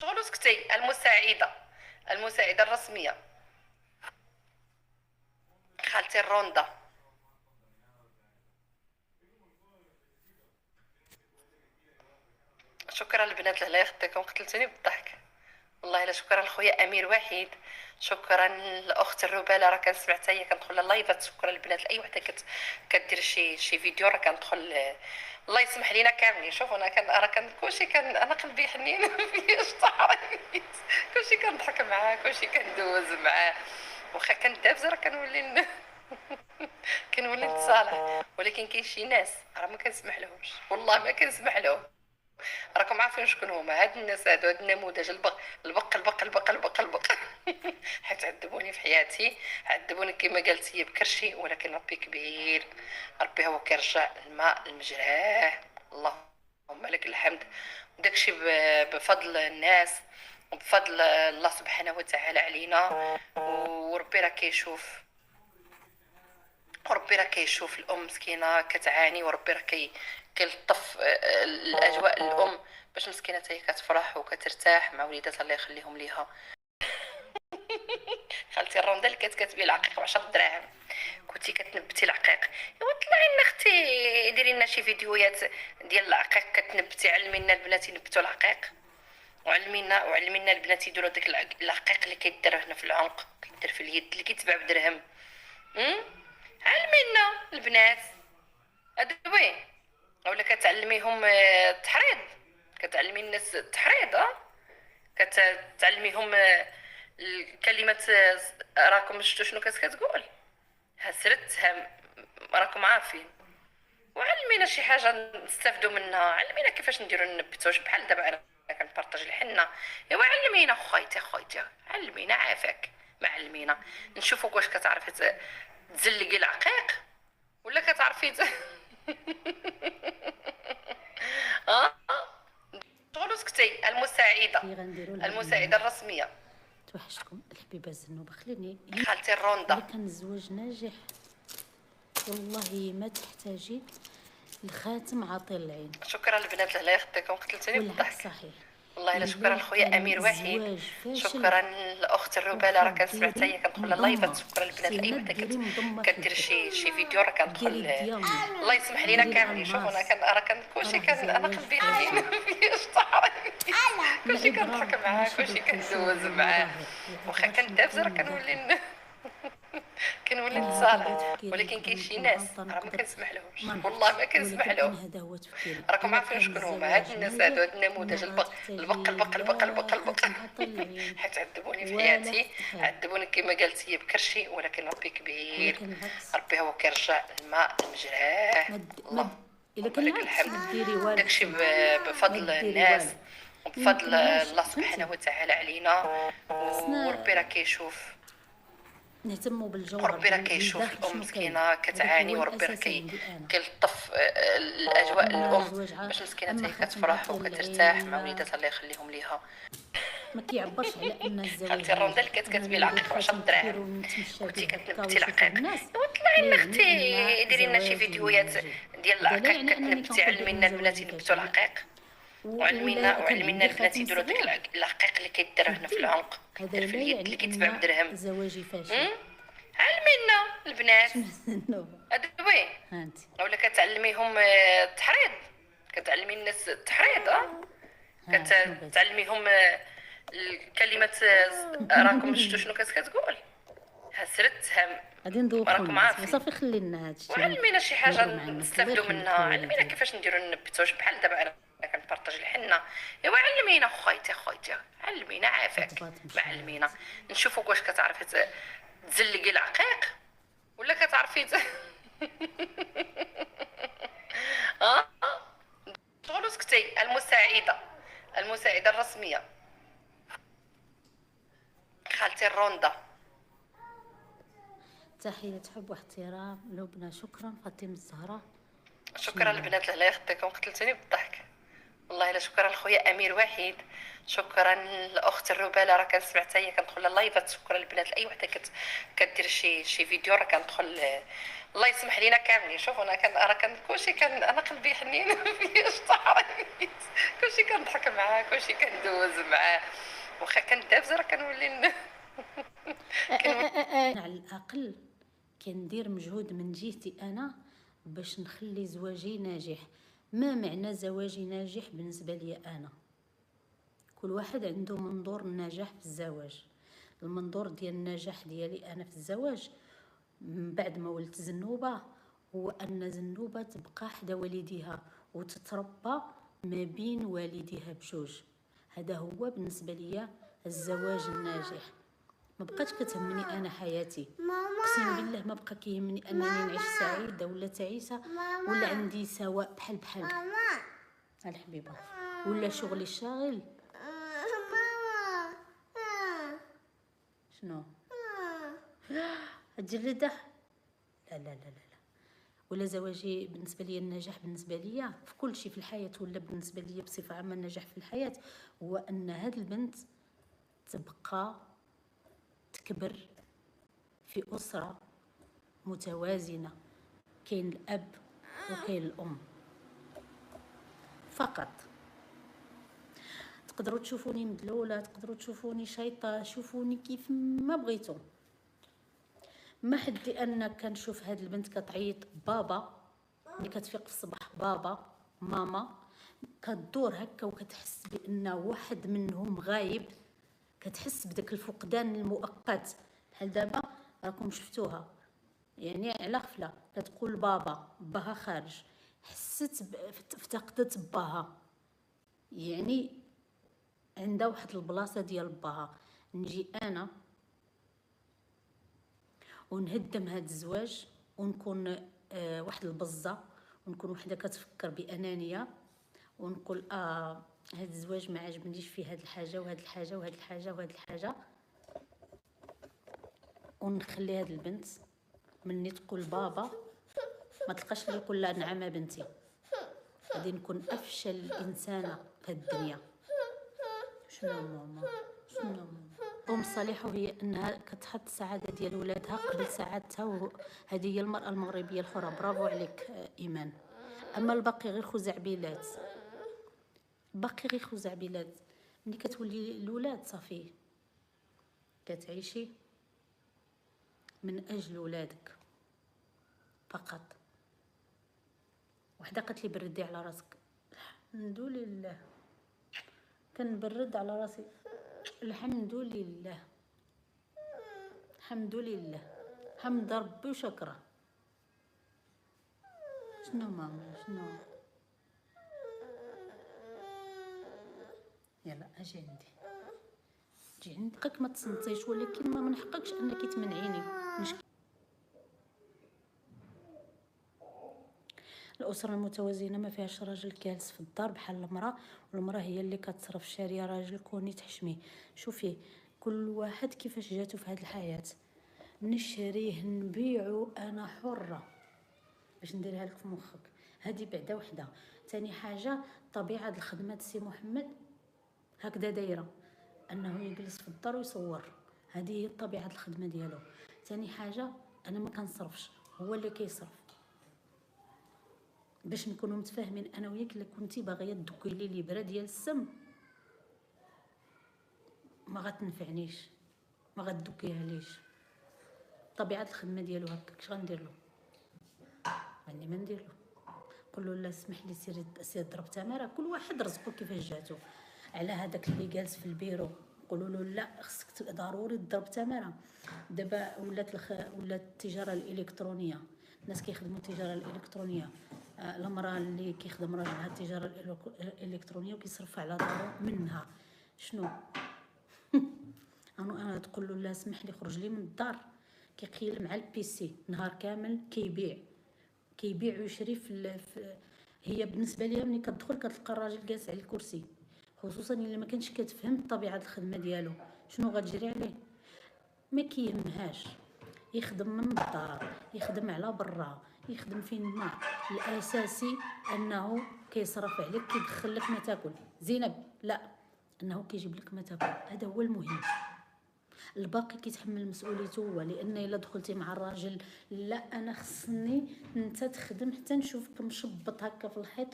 شغل سكتي. المساعدة الرسمية خالتي الروندا. شكرا البنات، الله يخطيكم، قتلتوني بالضحك والله. لا شكرا لخويا امير وحيد، شكرا لاخت الرباله، راه كنسمع حتى هي كندخل اللايفات. شكرا البنات لاي وحده كدير شي فيديو، راه كندخل. الله يسمح لينا كاملين. شوفوا انا كلشي انا قلبي حنين فياش طحريت، كلشي كنضحك معاه، كلشي كندوز معاه، واخا كندابز راه كنولي نتصالح. ولكن كاين شي ناس راه ما كنسمح لهمش، والله ما كنسمح لهم. راكم عارفين شكون هما هاد الناس هادو، هاد النموذج البق حيت عذبوني في حياتي، عذبوني كما قالت هي بكرشي، ولكن ربي كبير، ربي هو كيرجع الماء لمجراه. اللهم لك الحمد. داكشي بفضل الناس وبفضل الله سبحانه وتعالى علينا. وربي راه كيشوف، وربي راه كيشوف الام مسكينه كتعاني، وربي راه كيلطف الاجواء الام باش مسكينه حتى هي كتفرح وكترتاح مع وليداتها الله يخليهم ليها. خالتي الروندا اللي كانت كتبيع العقيق ب 10 دراهم، كنتي كتنبتي العقيق. ايوا طلعي لنا اختي، ديري لنا شي فيديوهات ديال العقيق كتنبتي، علمينا البنات ينبتوا العقيق، وعلمينا البنات يديروا داك العقيق اللي كيدار هنا في العنق، كيدار في اليد، اللي كيتباع بدرهم. علمينا البنات ادوي، ولا كتعلميهم التحريض، كتعلمي الناس التحريض، كتعلميهم الكلمات. راكم شفتوا شنو كتقول؟ هسرتها، راكم عارفين. وعلمينا شي حاجه نستافدوا منها، علمينا كيفاش نديروا النبتوش بحال دابا انا كنبارطاج الحنه. ايوا علمينا خويتي علمينا عافاك، ما علمينا نشوفوا واش كتعرفي تزلقي العقيق ولا كتعرفي اه. شغل سكتي. كي غنديروا المساعدة الرسمية توحشتكم الحبيبه الزنوبه. خليني خالتي الروندا. اللي كان الزواج ناجح والله ما تحتاجي الخاتم عاطي العين، شكرا البنات، الله يخطيكم، قتلتوني والعكس بالضحك صحيح. والله. لا شكرا لخويا امير وحيد، الزواج فاشل شكرا لاخت الرباله، راه كنسمع حتى ديري هي كندخل اللايفات. مضمه، شكرا البنات لاي خصينا وحده ديري مضمه في كدير الدرب، شي فيديو، راه ديري كندخل. الديامون، الله يسمح لينا ديري كاملين. شوفوا الالماس. كلشي راه انا زواج قلبي فاشل. حنين فياش طحريت، كلشي العبره كنضحك معاه، ماشي كلشي بالقشور كندوز معاه، والمظاهر، واخا العبره شنو كندابز راه كاين داخل. كنولي انا هذا هو نتصالح. تفكيري، ولكن نقدر كاين شي نكون ناس غلطه، راه ما نقدر كنسمح لهمش، ما والله نعرفش، ما كنسمح ولكن لهم. انا هذا هو تفكيري. راكم الا عارفين كان شكون هما هاد الزواج الناس هادو، ناجح هاد النموذج ما تحتاجي البق لا خاتم عطر العين حيت عذبوني في ولا حياتي، التحريض، عذبوني كما قالت هي بكرشي، ولكن ربي كبير، ولكن العكس. ربي هو كيرجع الماء لمجراه. اللهم الا كان لك العكس الحمد. ما ديري والو داكشي حتى ما بفضل ديري الناس والو. وبفضل يمكن علاش الله فهمتي، سبحانه وتعالى علينا. وربي خصنا راه كيشوف، نهتموا بالجوهر وربي راه كيشوف بالداخل الام شنو كاين. مسكينه هذاك كتعاني، هو وربي راه الاساس عندي انا. كيلطف الاجواء اما الام الزواج باش مسكينه اما حتى هي خاتم كتفرح عاطي العين وكترتاح مع ولا وليداتها الله يخليهم ليها. ما كيعبرش على ان الزواج خالتي الروندا ناجح. اللي كانت انني كتبيع ندير العقيق ب 10 خاتم دراهم، كبير ونتمشى كنتي به هكا كتنبتي ويشوفه العقيق. الناس، ايوا طلعي لا لنا يعني ان اختي، ديري لنا شي زواجي فيديوهات ناجح. ديال هذا لا العقيق يعني انني كتنبتي، كنقول بان علمينا زواجي البنات ينبتوا فاشل. العقيق، كان وعلمينا عندي البنات خاتم يديروا صغير داك العقيق اللي في كيدار هنا في يدي، العنق، هذا كيدار في لا اليد، اللي يعني كيتباع ان بدرهم. زواجي فاشل. علمينا البنات شنو النوبه ادوي، هانتي، ولا كتعلميهم التحريض، كتعلمي الناس التحريض، ها شنو بغيتي. كتعلميهم الكلمات. راكم شفتوا شنو كتقول؟ هسرتها، غادي نذوقوا راكم الناس عارفين. وصافي، خلينا هادشي وعلمينا شي حاجه مروا مع الناس. الله نستافدوا يرحم منها، لك علمينا الوالدين. كيفاش نديروا النبتوش بحال دابا انا كنبارطاج الحنه. ايوا علمينا خويتي علمينا عافاك، خطبات ما مشاهد. علمينا نشوفوا واش كتعرفي تزلقي العقيق ولا كتعرفي اه. شغل سكتي. المساعدة الرسمية خالتي الروندا. تحية حب واحترام لبنى. شكرا فاطمة الزهراء. شكرا البنات، الله يخطيكم، قتلتوني بالضحك والله. لا شكرا لخويا امير وحيد، شكرا لاخت الرباله، راه كنسمع حتى هي كندخل اللايفات. شكرا البنات لاي وحده كدير شي فيديو، راه كندخل. الله يسمح لينا كاملين. شوف انا راه كان كلشي كان، انا قلبي حنين فياش طحريت، كلشي كنضحك معاه، كلشي كندوز معاه، واخا كندابز راه كنولي على الاقل كندير مجهود من جهتي انا باش نخلي زواجي ناجح. ما معنى زواجي ناجح بالنسبه لي انا؟ كل واحد عنده منظور النجاح في الزواج. المنظور ديال النجاح ديالي انا في الزواج من بعد ما ولدت زنوبه هو ان زنوبه تبقى حدا والديها وتتربى ما بين والديها بجوج. هذا هو بالنسبه لي الزواج الناجح. ما بقاش كتهمني انا حياتي، اقسم بالله ما بقى كيهمني انني نعيش سعيده ولا تعيسه، ولا عندي سواء بحال الحبيبه، ولا شغلي شاغل. شنو الجلده؟ لا. ولا زواجي بالنسبه لي النجاح بالنسبه لي في كل شيء في الحياه، ولا بالنسبه لي بصفه عامه النجاح في الحياه هو ان هاد البنت تبقى تكبر في اسره متوازنه، كاين الاب وكاين الام فقط. تقدروا تشوفوني مدلوله، تقدروا تشوفوني شيطه، شوفوني كيف ما بغيتوا، ما حدي انا كنشوف هاد البنت كتعيط بابا، ملي كتفيق في الصباح بابا ماما، كدور هكا وكتحس بان واحد منهم غايب، كتحس بداك الفقدان المؤقت. بحال دابا راكم شفتوها يعني على غفله كتقول بابا باها خارج، حست افتقدت باها، يعني عندها واحد البلاصه ديال باها. نجي انا ونهدم هاد الزواج ونكون واحد البزه، ونكون وحده كتفكر بانانيه، ونقول هاد الزواج ما عجبنيش فيه هاد الحاجه وهاد الحاجه وهاد الحاجه وهاد الحاجه، ونخلي هاد البنت مني تقول بابا ما تلقاش اللي يقول لها نعم بنتي. غادي نكون افشل انسانه في الدنيا. شنو ماما؟ شنو ماما؟ ام صالحه هي انها كتحط السعاده ديال ولادها قبل سعادتها، هذه هي المراه المغربيه الحره. برافو عليك ايمان. اما الباقي غير خزعبيلات، باقي غير خزعبيلات. ملي كتولي الولاد صافي كتعيشي من اجل ولادك فقط. وحده قالت لي بردي على راسك، الحمد لله كنبرد على راسي، الحمد لله الحمد لله، حمد ربي وشكره. شنو ماما شنو؟ يلا اجي عندي، جي عندي. حقك ما تصنتيش، ولكن ما من حقكش انك تمنعيني. الاسره المتوازنه ما فيهاش راجل جالس في الدار بحال المراه، والمراه هي اللي كتصرف. شاريه راجل كوني تحشميه. شوفي كل واحد كيفاش جاتو في هذه الحياه، نشريه نبيعو انا حره، باش نديرها لك في مخك. هذه بعدا وحده. ثاني حاجه طبيعه الخدمه سي محمد هكذا دايره، انه يجلس في الدار ويصور، هذه هي طبيعه الخدمه ديالو. ثاني حاجه انا ما كنصرفش، هو اللي كيصرف. باش نكونوا متفاهمين انا وياك، الا كنتي باغيه تدكي لي الابره ديال السم ما غتنفعنيش، ما غتدكيها ليش. طبيعه الخدمه ديالو هكاك، اش غندير له؟ يعني ما ندير له. قول له لا اسمح لي سير ضرب تماره. كل واحد رزقه كيفاش جاتو. على هذاك اللي جالس في البيرو قولوا له لا خصك ضروري تضرب تماره. دابا ولات التجاره الالكترونيه، الناس كيخدموا التجاره الالكترونيه. المراه اللي كيخدم راجلها التجاره الالكترونيه وكيصرف على دارو منها، شنو انا تقول له لا اسمح لي خرج لي من الدار، كيقيل مع البيسي نهار كامل كيبيع ويشري هي بالنسبه ليها ملي كتدخل كتلقى الراجل جالس على الكرسي، خصوصا الا ما كانش كتفهم طبيعه الخدمه ديالو. شنو غتجري عليه؟ ما كيهمهاش، يخدم من الدار، يخدم على برا، يخدم فين ما، الاساسي انه كيصرف عليك، كيدخل لك ما تاكل. زينب لا، انه كيجيب لك ما تاكل، هذا هو المهم. الباقي كيتحمل مسؤوليته هو. لان الا دخلتي مع الراجل لا انا خصني انت تخدم حتى نشوفك مشبط هكا في الحيط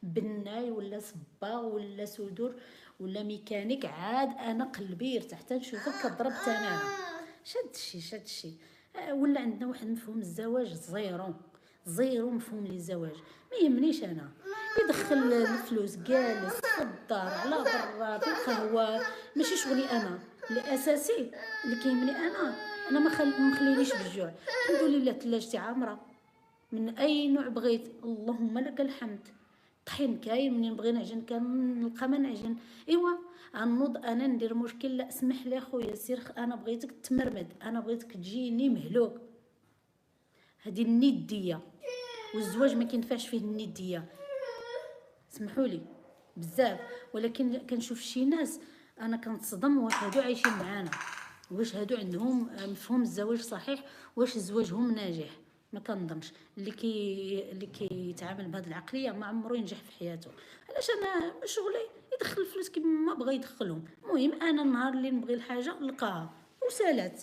بناي ولا صباغ ولا سدور ولا ميكانيك، عاد انا قلبي يرتاح حتى نشوفك كضرب تماما. شدشي ولا عندنا واحد مفهوم الزواج زيرو مفهوم للزواج. ما يهمنيش انا يدخل الفلوس جالس في الدار على برا في القهوه، ماشي شغلي انا. الاساسي اللي كيهمني انا ما مخلينيش بالجوع. الحمد لله ثلاجتي عامره من اي نوع بغيت، اللهم لك الحمد. طحين كاين، منين بغي نعجن كنلقى ما نعجن. ايوا غنوض انا ندير مشكل، لا اسمح لي خويا سير انا بغيتك تمرمد، انا بغيتك تجيني مهلوك. هذه النديه، والزواج ما كينفعش فيه النديه، سمحوا لي بزاف. ولكن كنشوف شي ناس انا كنتصدم، واش هادو عايشين معانا، واش هادو عندهم مفهوم الزواج صحيح، واش زواجهم ناجح؟ ما كنظنش. اللي كيتعامل بهذه العقليه ما عمرو ينجح في حياته. علاش انا شغلي يدخل الفلوس كيما ما بغى يدخلهم، المهم انا النهار اللي نبغي الحاجه نلقاها وسالات.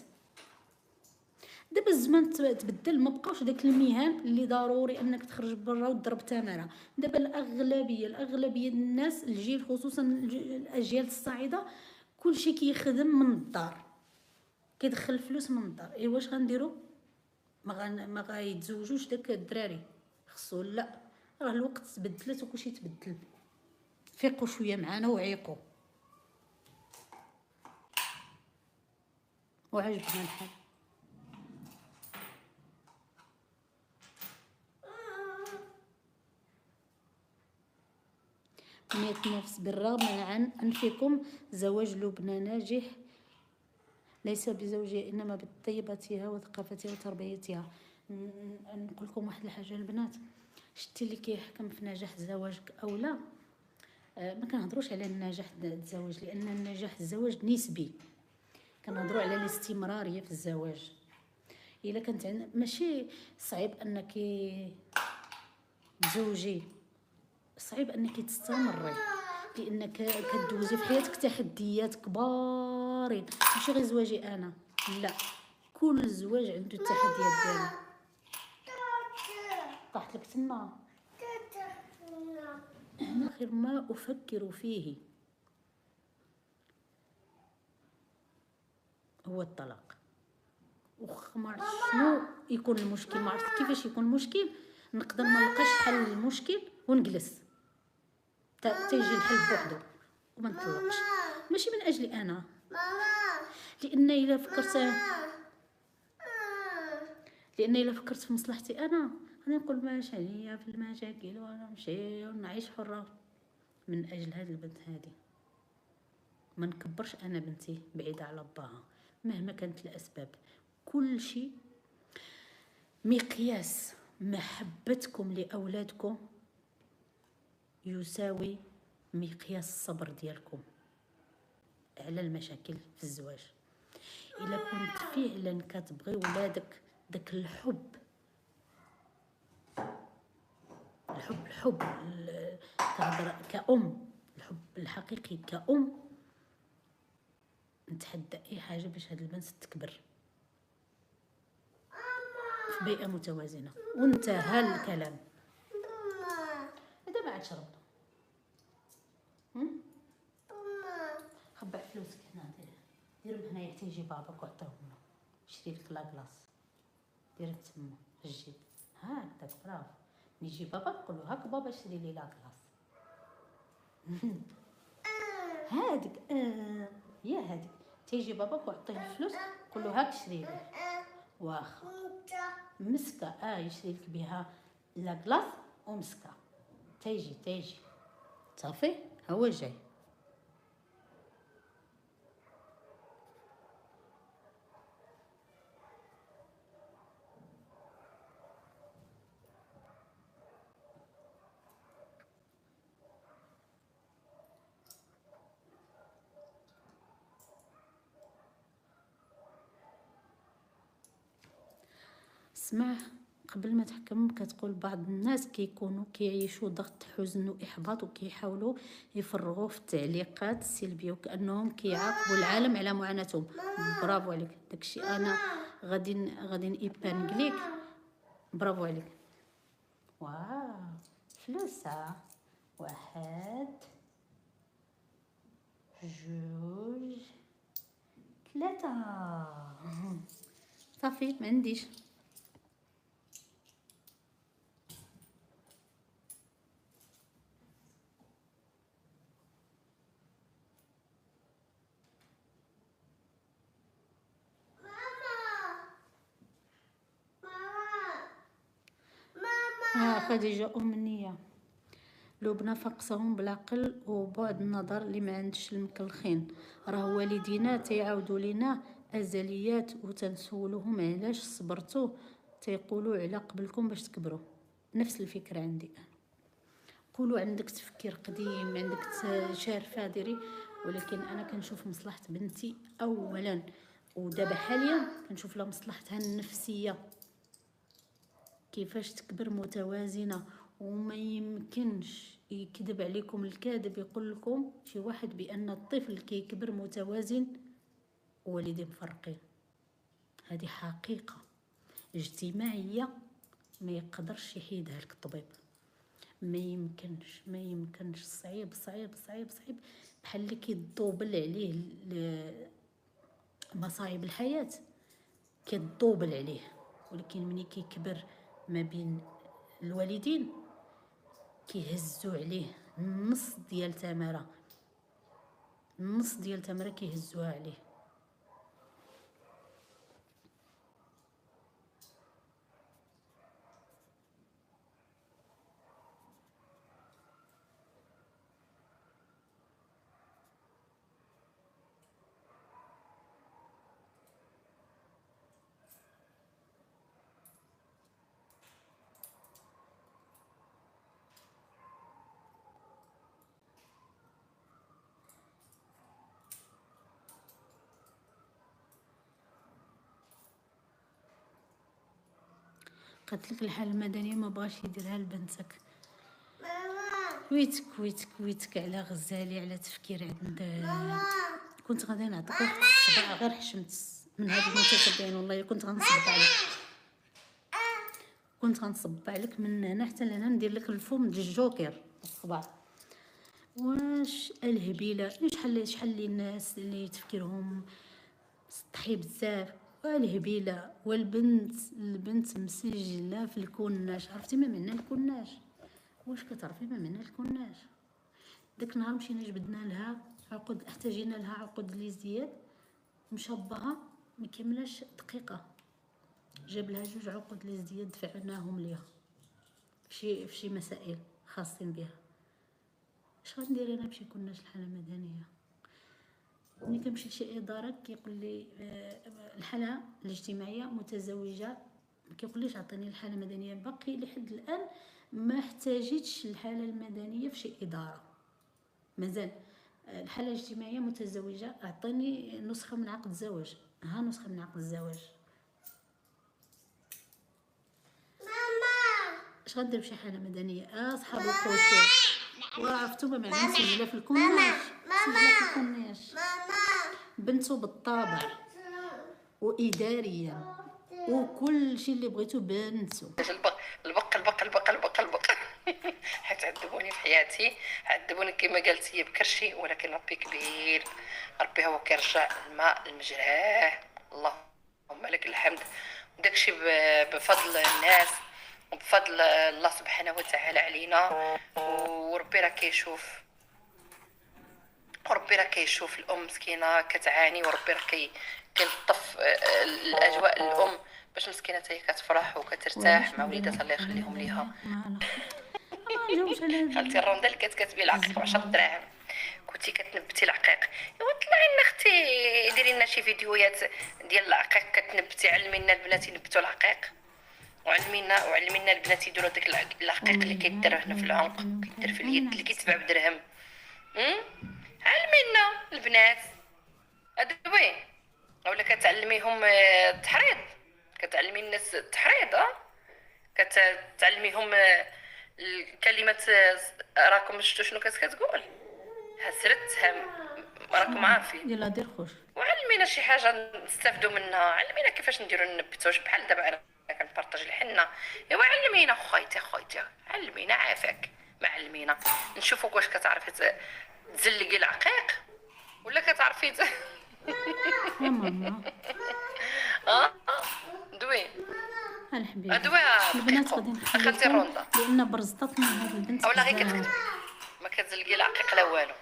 دابا الزمان تبدل، ما بقاوش داك المهن اللي ضروري انك تخرج برا وتضرب تماره. دابا الاغلبيه الناس الجيل خصوصا الاجيال الصاعده كلشي كيخدم من الدار، كيدخل الفلوس من الدار. اي واش غنديروا؟ ما غيتزوجوش داك الدراري، خصو لا، راه الوقت تبدلت وكلشي تبدل. فيقوا شويه معانا وعيقوا وعجبنا الحال. بنية نفس بالرغم عن أنفكم زواج لبنى ناجح ليس بزوجها إنما بطيبتها وثقافتها وتربيتها. نقول لكم واحد الحاجة البنات، شتي اللي كيحكم في نجاح زواجك أو لا. ما كنهضروش على النجاح الزواج، لأن النجاح الزواج نسبي. كنهضروا على الاستمرارية في الزواج. إلا كانت ماشي صعيب أنك تزوجي، صعيب انك تستمري، لانك كدوزي في حياتك تحديات كبارين. ماشي غير زواجي انا، لا، كل زواج عنده التحديات ديالو. طاحت لك تما. انا خير ما افكر فيه هو الطلاق. ما عرفت شنو يكون المشكل، ما عرفت كيفاش يكون المشكل، نقدر ما نلقاش حل للمشكل ونجلس تيجي الحل بوحدو وما نطلقش. ماشي من اجلي انا، لان الا فكرت في مصلحتي انا غادي نقول ماش عليا في المشاكل وانا نمشي ونعيش حره. من اجل هذه البنت هذه ما نكبرش انا بنتي بعيده على باها مهما كانت الاسباب. كل شيء مقياس محبتكم لاولادكم يساوي مقياس الصبر ديالكم على المشاكل في الزواج. الا كنت فعلا كتبغي ولادك داك الحب كهضر كأم، الحب الحقيقي كأم، نتحدى اي حاجه باش هاد البنت تكبر في بيئه متوازنه. وانتهى الكلام. هذا ما عاد شربنا. خبع فلوسك هنا، ديرهم هنايا حتى يجي باباك وعطيهم له. شري لك لاكلاص، ديرها تما في الجيب هكذاك. برافو. يجي بابا نقول له هاك بابا شري لي لاكلاص. هاديك يا هاديك تيجي باباك وعطيه الفلوس قول له هاك شري لي. واخا مسكه يشري لك بها لاكلاص ومسكه. تيجي صافي هو جاي. اسمع قبل ما تحكم كتقول بعض الناس كيكونوا كيعيشوا ضغط حزن واحباط وكيحاولوا يفرغوا في التعليقات السلبيه وكانهم كيعاقبوا العالم على معاناتهم. برافو عليك، داكشي انا غادي نيبانك ليك. برافو عليك. واو فلوسه. 1 2 3 صافي ما عنديش. خديجة أمنية لبنى فقصهم بالعقل وبعد النظر اللي ما عندش المكلخين. راه والدينا تيعاودوا لينا ازليات وتنسولهم علاش صبرتوا، تيقولوا على قبلكم باش تكبروا. نفس الفكره عندي انا. قولوا عندك تفكير قديم، عندك شارفه ديري، ولكن انا كنشوف مصلحه بنتي اولا، ودابا حاليا كنشوف لها مصلحتها النفسيه، كيفاش تكبر متوازنه. وما يمكنش يكذب عليكم الكاذب يقول لكم شي واحد بان الطفل كيكبر متوازن ووالدين مفرقين. هذه حقيقه اجتماعيه ما يقدرش يحيدها لك الطبيب. ما يمكنش صعيب صعيب صعيب صعيب، بحال اللي كيضوبل عليه مصايب الحياه كيضوبل عليه. ولكن ملي كيكبر ما بين الوالدين كيهزوا عليه نص ديال تمره كيهزوها عليه. قالت لك الحاله المدنيه ما بغاش يديرها لبنتك. ويتك على غزالي، على تفكير عند. كنت غادي نعطيك واحد الصباع غير حشمت من هاد المتتبعين، والله كنت غنصب عليك من هنا حتى لهنا، ندير لك الفم ديال الجوكر الصباع. واش الهبيله شحال لي الناس اللي تفكيرهم سطحي بزاف، والهبيله البنت مسجله في الكناش. عرفتي ما معنى الكناش؟ واش كتعرفي ما معنى الكناش؟ داك النهار مشينا جبدنا لها عقد، احتاجينا لها عقد ليزياد مشبهه ما كملاش دقيقه، جاب لها 2 عقد ليزياد دفعناهم ليها في شي مسائل خاصين بها. اش غندير انا باش يكوناش الحاله المدنيه؟ ملي كنمشي لشي اداره كيقول لي الحاله الاجتماعيه متزوجه، ما كيقوليش عطيني الحاله المدنيه. باقي لحد الان ما احتاجتش الحاله المدنيه في شي اداره، مازال الحاله الاجتماعيه متزوجه، اعطيني نسخه من عقد الزواج. ها نسخه من عقد الزواج. اش غندير بشي حاله مدنيه؟ صحاب القشور وعرفتوا ما معنى مسجله في الكناش؟ مسجله في الكناش بنتو بالطابع واداريا وكل شيء اللي بغيتو بنتو. البق حيت عذبوني في حياتي، عذبوني كما قالت هي بكرشي، ولكن ربي كبير، ربي هو كيرجع الماء لمجراه. اللهم لك الحمد. وداكشي بفضل الناس وبفضل الله سبحانه وتعالى علينا. وربي راه كيشوف الام مسكينه كتعاني، وربي راه كيلطف الاجواء الام باش مسكينه حتى هي كتفرح وكترتاح مع وليداتها الله يخليهم ليها. خالتي الرونده اللي كتكتبي العقيق 10 دراهم، كنتي كتنبتي العقيق. ايوا طلعي لنا اختي ديري لنا شي فيديوهات ديال العقيق كتنبتي، علمينا البنات ينبتوا العقيق، وعلمينا البنات يديروا داك العقيق اللي كيدير هنا في العنق، كيدير في اليد، اللي كيتباع بدرهم. علمينا البنات ادوي، ولا كتعلميهم التحريض، كتعلمي الناس التحريض. كتعلميهم الكلمات. راكم شفتوا شنو كتقول؟ هسرتها، راكم عارفين. يلا دير خوش. وعلمينا شي حاجه نستافدوا منها، علمينا كيفاش نديروا النبتوش بحال دابا انا كنبارطاج الحنه. ايوا علمينا خويتي علمينا عافاك، ما علمينا نشوفوك واش كتعرفي تزلقي العقيق ولا كتعرفي يا ماما دوي الحبيبه ادوي البنات غادي اخذتي نخليكم الرونده لان برزطتني هاد البنت اولا غير بزاف. ما كتزلقي العقيق لا والو.